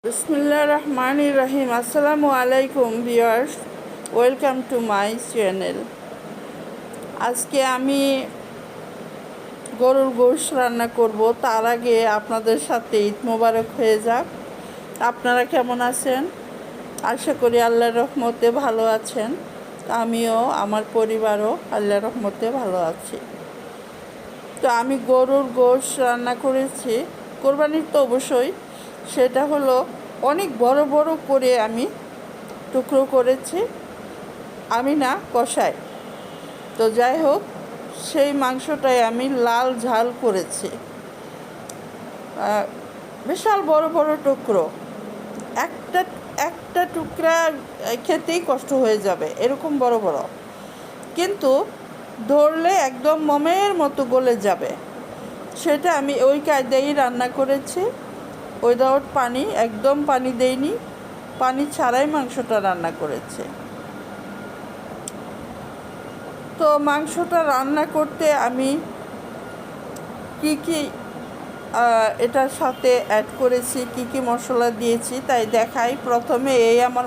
বিসমিল্লাহির রহমানির রহিম। আসসালামু আলাইকুম viewers, welcome to my channel. আজকে আমি গরুর গোশত রান্না করব। তার আগে আপনাদের সাথে ঈদ মোবারক হয়ে যাক। আপনারা কেমন আছেন? আশা করি আল্লাহর রহমতে ভালো আছেন। আমিও আমার পরিবারও আল্লাহর রহমতে ভালো আছি। তো আমি গরুর গোশত রান্না করেছি, কোরবানির তো অবশ্যই। সেটা হলো অনেক বড় বড় করে আমি টুকরো করেছি, আমি না কষাই। তো যাই হোক, সেই মাংসটাই আমি লাল ঝাল করেছি। বিশাল বড় বড় টুকরো, একটা একটা টুকরা খেতেই কষ্ট হয়ে যাবে, এরকম বড় বড়, কিন্তু ধরলে একদম মোমের মতো গলে যাবে। সেটা আমি ওই কায়দায় রান্না করেছি, উইদাউট পানি, একদম পানি দেইনি, পানি ছাড়াই মাংসটা রান্না করেছে। তো মাংসটা রান্না করতে আমি কি কি এটার সাথে অ্যাড করেছি, কি কি মশলা দিয়েছি তাই দেখাই। প্রথমে এই আমার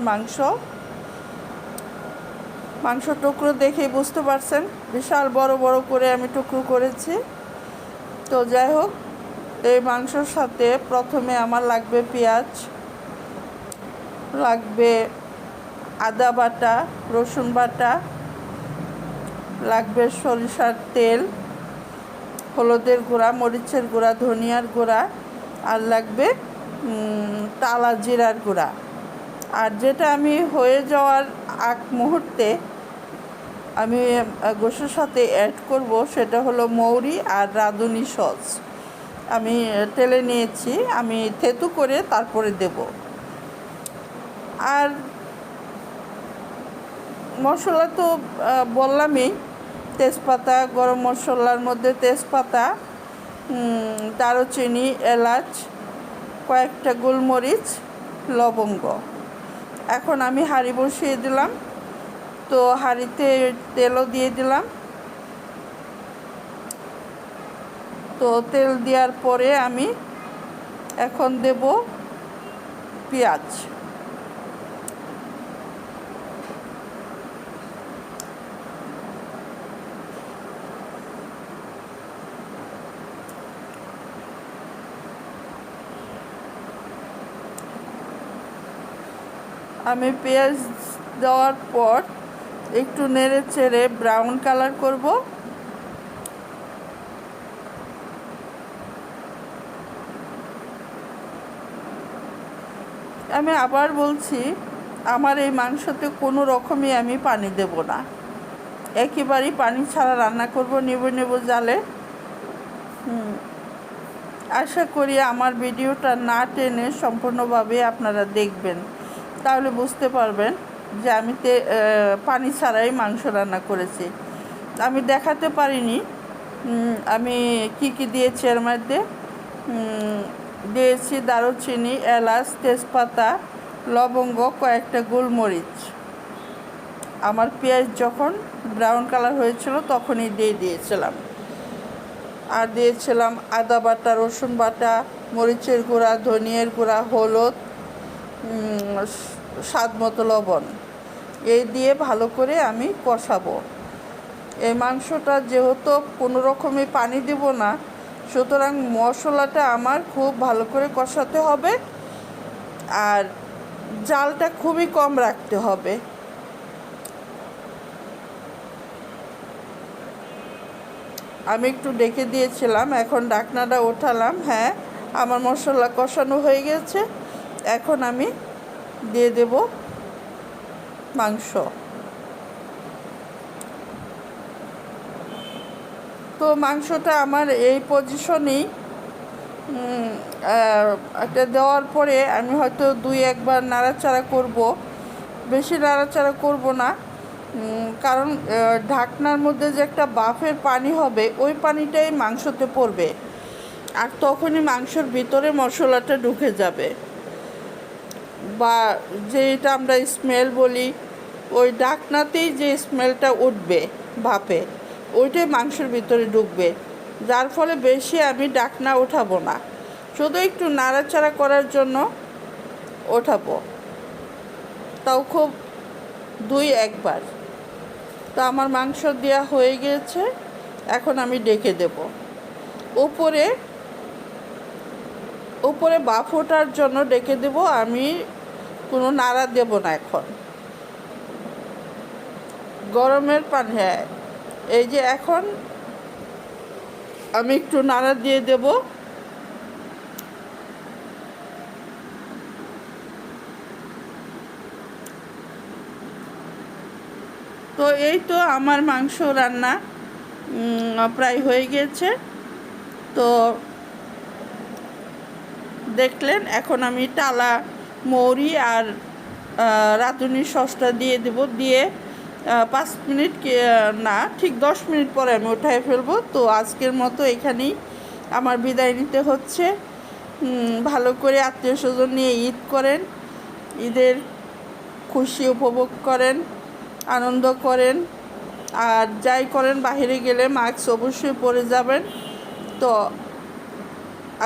মাংস টুকরো দেখেই বুঝতে পারছেন, বিশাল বড় বড় করে আমি টুকরো করেছি। তো যাই হোক, এই মাংসর সাথে প্রথমে আমার লাগবে পেঁয়াজ, লাগবে আদা বাটা, রসুন বাটা, লাগবে সরিষার তেল, হলুদের গুঁড়া, মরিচের গুঁড়া, ধনিয়ার গুঁড়া, আর লাগবে টালা জিরার গুঁড়া। আর যেটা আমি হয়ে যাওয়ার আগ মুহূর্তে আমি গোশের সাথে অ্যাড করব, সেটা হলো মৌরি আর রাঁধুনি সস। আমি তেলে নিয়েছি, আমি থেতু করে তারপরে দেব। আর মশলা তো বললামই, তেজপাতা, গরম মশলার মধ্যে তেজপাতা, দারুচিনি, এলাচ, কয়েকটা গোলমরিচ, লবঙ্গ। এখন আমি হাঁড়ি বসিয়ে দিলাম, তো হাঁড়িতে তেলও দিয়ে দিলাম। তো তেল দেওয়ার পরে আমি এখন দেব পেঁয়াজ। আমি পেঁয়াজ দেওয়ার পর একটু নেড়ে চেড়ে ব্রাউন কালার করব। আমি আবার বলছি, আমার এই মাংসতে কোনো রকমই আমি পানি দেব না, একেবারেই পানি ছাড়া রান্না করব, নেব জালে। আশা করি আমার ভিডিওটা না টেনে সম্পূর্ণভাবে আপনারা দেখবেন, তাহলে বুঝতে পারবেন যে আমি পানি ছাড়াই মাংস রান্না করেছি। আমি দেখাতে পারিনি আমি কি কি দিয়েছি। এর মধ্যে দিয়েছি দারুচিনি, এলাচ, তেজপাতা, লবঙ্গ, কয়েকটা গোলমরিচ। আমার পেঁয়াজ যখন ব্রাউন কালার হয়েছিল তখনই দিয়ে দিয়েছিলাম। আর দিয়েছিলাম আদা বাটা, রসুন বাটা, মরিচের গুঁড়া, ধনিয়ার গুঁড়া, হলুদ, স্বাদ মতো লবণ। এই দিয়ে ভালো করে আমি কষাবো। এই মাংসটা যেহেতু কোনো রকমই পানি দেব না, সুতরাং মশলাটা আমার খুব ভালো করে কষাতে হবে, আর জালটা খুবই কম রাখতে হবে। আমি একটু ডেকে দিয়েছিলাম, এখন ঢাকনাটা ওঠালাম। হ্যাঁ, আমার মশলা কষানো হয়ে গেছে। এখন আমি দিয়ে দেব মাংস। তো মাংসটা আমার এই পজিশনেই একটা দেওয়ার পরে আমি হয়তো 2-1 বার নাড়াচাড়া করব, বেশি নাড়াচাড়া করব না, কারণ ঢাকনার মধ্যে যে একটা বাফের পানি হবে, ওই পানিটাই মাংসতে পড়বে, আর তখনই মাংসের ভিতরে মশলাটা ঢুকে যাবে, বা যেটা আমরা স্মেল বলি, ওই ঢাকনাতেই যে স্মেলটা উঠবে ভাপে, ওইটাই মাংসের ভিতরে ঢুকবে। যার ফলে বেশি আমি ঢাকনা ওঠাবো না, শুধু একটু নাড়াচাড়া করার জন্য ওঠাবো, তাও খুব 2-1 বার। তো আমার মাংস দেওয়া হয়ে গিয়েছে, এখন আমি ডেকে দেব। উপরে উপরে বাফ ওঠার জন্য ডেকে দেব, আমি কোনো নাড়া দেব না। এখন গরমের পানি, হ্যাঁ এই যে এখন আমি একটু নাড়া দিয়ে দেব। তো এই তো আমার মাংস রান্না প্রায় হয়ে গিয়েছে। তো দেখলেন, এখন আমি টালা মৌরি আর রাঁধুনি সসটা দিয়ে দেব। দিয়ে 5 মিনিট না, ঠিক 10 মিনিট পরে আমি উঠায় ফেলবো। তো আজকের মতো এখানেই আমার বিদায় নিতে হচ্ছে। ভালো করে আত্মীয় স্বজন নিয়ে ঈদ করেন, ঈদের খুশি উপভোগ করেন, আনন্দ করেন। আর যাই করেন, বাইরে গেলে মাস্ক অবশ্যই পরে যাবেন। তো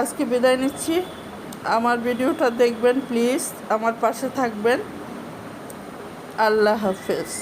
আজকে বিদায় নিচ্ছি। আমার ভিডিওটা দেখবেন প্লিজ, আমার পাশে থাকবেন। আল্লাহ হাফেজ।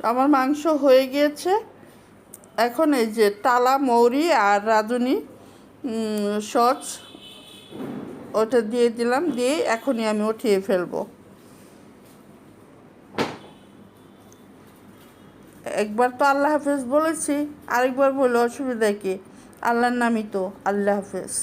আমার মাংস হয়ে গিয়েছে। এখন এই যে টালা মৌরি আর রাঁধুনি সস ওটা দিয়ে দিলাম, দিয়ে এখনই আমি উঠিয়ে ফেলবো। একবার তো আল্লাহ হাফেজ বলেছি, আরেকবার বলে অসুবিধা কি? আল্লাহর নামই তো আল্লাহ হাফেজ।